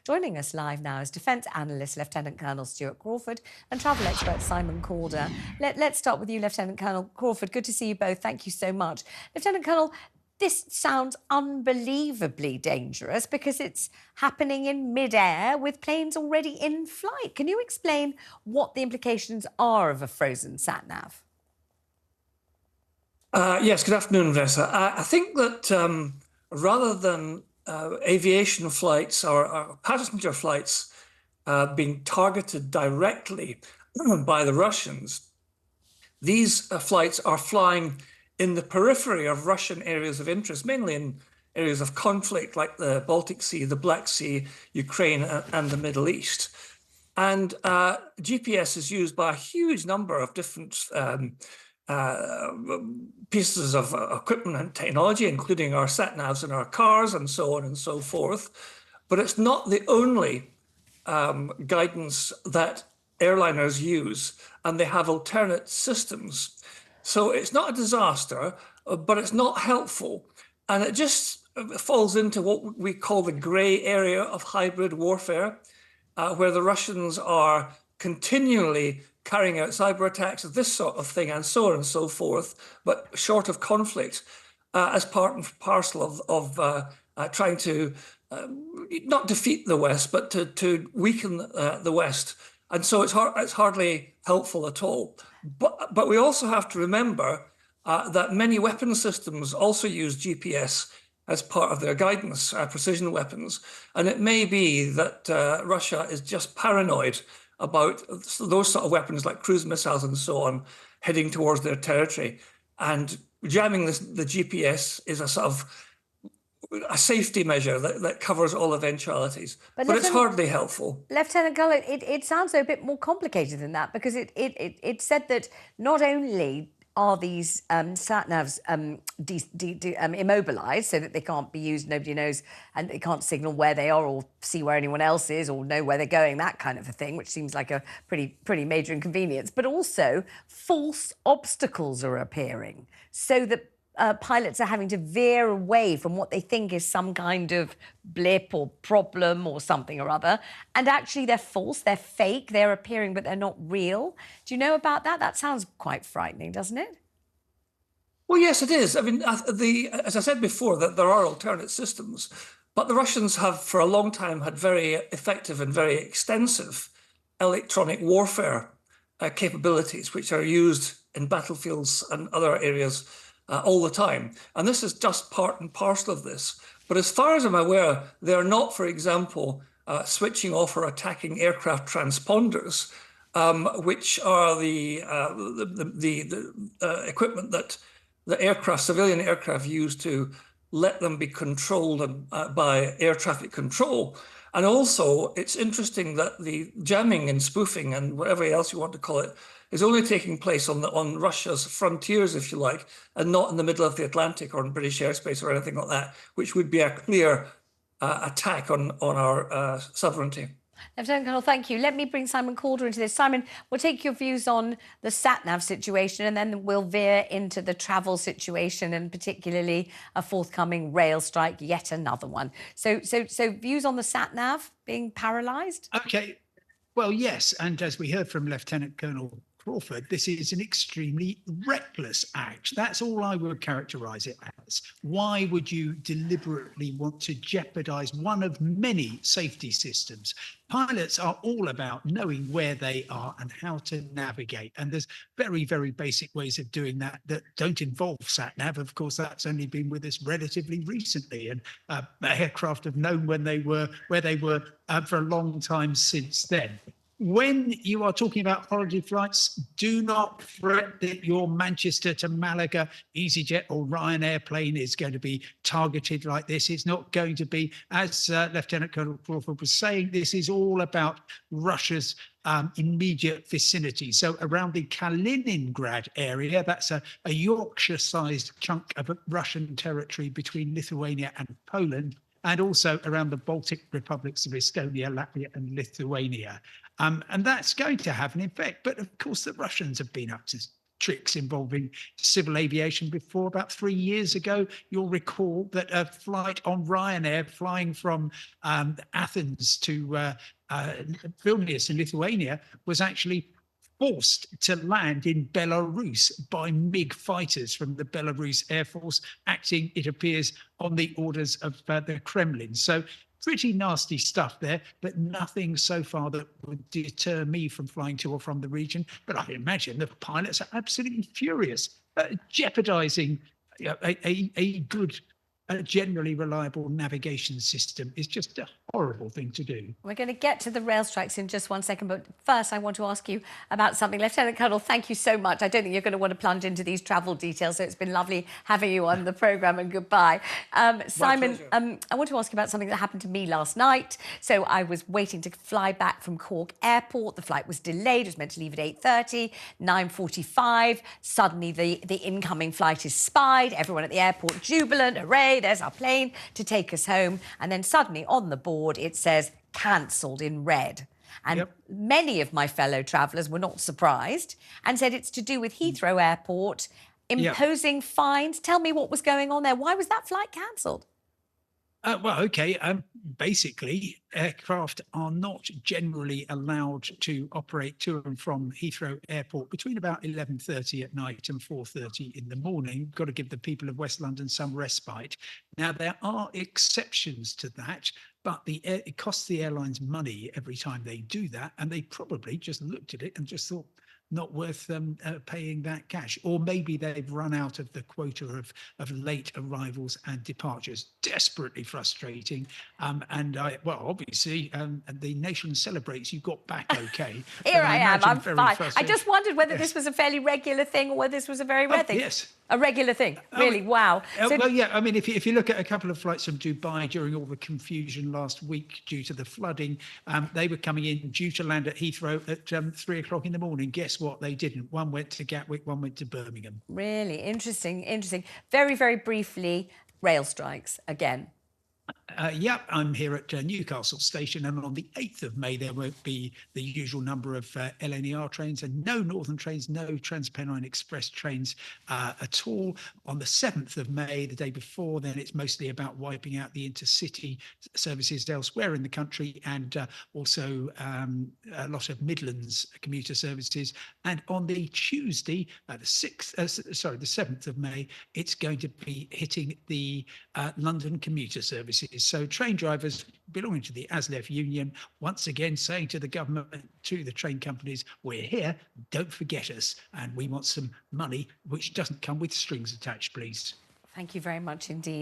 Joining us live now is Defence Analyst Lieutenant Colonel Stuart Crawford and travel expert Simon Calder. Let's start with you, Lieutenant Colonel Crawford. Good to see you both. Thank you so much. Lieutenant Colonel, this sounds unbelievably dangerous because it's happening in mid-air with planes already in flight. Can you explain what the implications are of a frozen satnav? Yes, good afternoon, Vanessa. I think that rather than aviation flights or passenger flights being targeted directly by the Russians, these flights are flying in the periphery of Russian areas of interest, mainly in areas of conflict like the Baltic Sea, the Black Sea, Ukraine, and the Middle East. And GPS is used by a huge number of different pieces of equipment and technology, including our satnavs in our cars and so on and so forth. But it's not the only guidance that airliners use, and they have alternate systems. So it's not a disaster, but it's not helpful. And it just falls into what we call the grey area of hybrid warfare, where the Russians are continually carrying out cyber attacks of this sort of thing and so on and so forth, but short of conflict, as part and parcel of trying to not defeat the West, but to weaken the West. And so it's hardly helpful at all. But we also have to remember that many weapon systems also use GPS as part of their guidance, precision weapons. And it may be that Russia is just paranoid about those sort of weapons like cruise missiles and so on heading towards their territory. And jamming the GPS is a sort of a safety measure that covers all eventualities. But it's hardly helpful. Lieutenant Colonel, it sounds a bit more complicated than that, because it said that not only are these satnavs immobilized so that they can't be used, nobody knows, and they can't signal where they are or see where anyone else is or know where they're going, that kind of a thing, which seems like a pretty major inconvenience, but also false obstacles are appearing so that pilots are having to veer away from what they think is some kind of blip or problem or something or other. And actually they're false, they're fake, they're appearing, but they're not real. Do you know about that? That sounds quite frightening, doesn't it? Well, yes, it is. I mean, as I said before, that there are alternate systems, but the Russians have for a long time had very effective and very extensive electronic warfare capabilities, which are used in battlefields and other areas all the time. And this is just part and parcel of this. But as far as I'm aware, they are not, for example, switching off or attacking aircraft transponders, which are the equipment that the civilian aircraft use to let them be controlled by air traffic control. And also, it's interesting that the jamming and spoofing and whatever else you want to call it is only taking place on Russia's frontiers, if you like, and not in the middle of the Atlantic or in British airspace or anything like that, which would be a clear attack on our sovereignty. Lieutenant Colonel, thank you. Let me bring Simon Calder into this. Simon, we'll take your views on the satnav situation, and then we'll veer into the travel situation, and particularly a forthcoming rail strike, yet another one. So views on the satnav being paralysed? OK. Well, yes. And as we heard from Lieutenant Colonel Crawford, this is an extremely reckless act. That's all I would characterise it as. Why would you deliberately want to jeopardise one of many safety systems? Pilots are all about knowing where they are and how to navigate. And there's very, very basic ways of doing that that don't involve satnav. Of course, that's only been with us relatively recently. And aircraft have known where they were for a long time since then. When you are talking about holiday flights, do not fret that your Manchester to Malaga EasyJet or Ryanair plane is going to be targeted like this. It's not going to be, as Lieutenant Colonel Crawford was saying, this is all about Russia's immediate vicinity. So around the Kaliningrad area, that's a Yorkshire-sized chunk of Russian territory between Lithuania and Poland, and also around the Baltic republics of Estonia, Latvia and Lithuania. And that's going to have an effect. But of course, the Russians have been up to tricks involving civil aviation before. About 3 years ago, you'll recall that a flight on Ryanair flying from Athens to Vilnius in Lithuania was actually forced to land in Belarus by MiG fighters from the Belarus Air Force, acting, it appears, on the orders of the Kremlin. So pretty nasty stuff there, but nothing so far that would deter me from flying to or from the region. But I imagine the pilots are absolutely furious, jeopardizing a good, generally reliable navigation system is just a horrible thing to do. We're going to get to the rail strikes in just 1 second, but first I want to ask you about something. Lieutenant Colonel, thank you so much. I don't think you're going to want to plunge into these travel details, so it's been lovely having you on the programme, and goodbye. Simon, I want to ask you about something that happened to me last night. So I was waiting to fly back from Cork Airport. The flight was delayed. It was meant to leave at 8:30, 9:45. Suddenly the incoming flight is spied. Everyone at the airport jubilant, hooray, there's our plane to take us home. And then suddenly on the board it says cancelled in red. And many of my fellow travellers were not surprised and said it's to do with Heathrow Airport imposing fines. Tell me what was going on there. Why was that flight cancelled? Well, OK. Basically, aircraft are not generally allowed to operate to and from Heathrow Airport between about 11:30 at night and 4:30 in the morning. Got to give the people of West London some respite. Now, there are exceptions to that, but it costs the airlines money every time they do that. And they probably just looked at it and just thought, not worth paying that cash. Or maybe they've run out of the quota of late arrivals and departures. Desperately frustrating. Well, obviously, the nation celebrates you got back OK. Here I am, I'm fine. I just wondered whether this was a fairly regular thing or whether this was a very rare thing. Yes. A regular thing, really, wow. Well, yeah, I mean, if you look at a couple of flights from Dubai during all the confusion last week due to the flooding, they were coming in due to land at Heathrow at 3 o'clock in the morning. Guess what? They didn't. One went to Gatwick, one went to Birmingham. Really interesting. Very, very briefly, rail strikes again. I'm here at Newcastle Station, and on the 8th of May, there won't be the usual number of LNER trains and no Northern trains, no Transpennine Express trains at all. On the 7th of May, the day before, then it's mostly about wiping out the intercity services elsewhere in the country, and also a lot of Midlands commuter services. And on the Tuesday, the 7th of May, it's going to be hitting the London commuter services. So train drivers belonging to the ASLEF union, once again saying to the government, to the train companies, we're here, don't forget us, and we want some money which doesn't come with strings attached, please. Thank you very much indeed.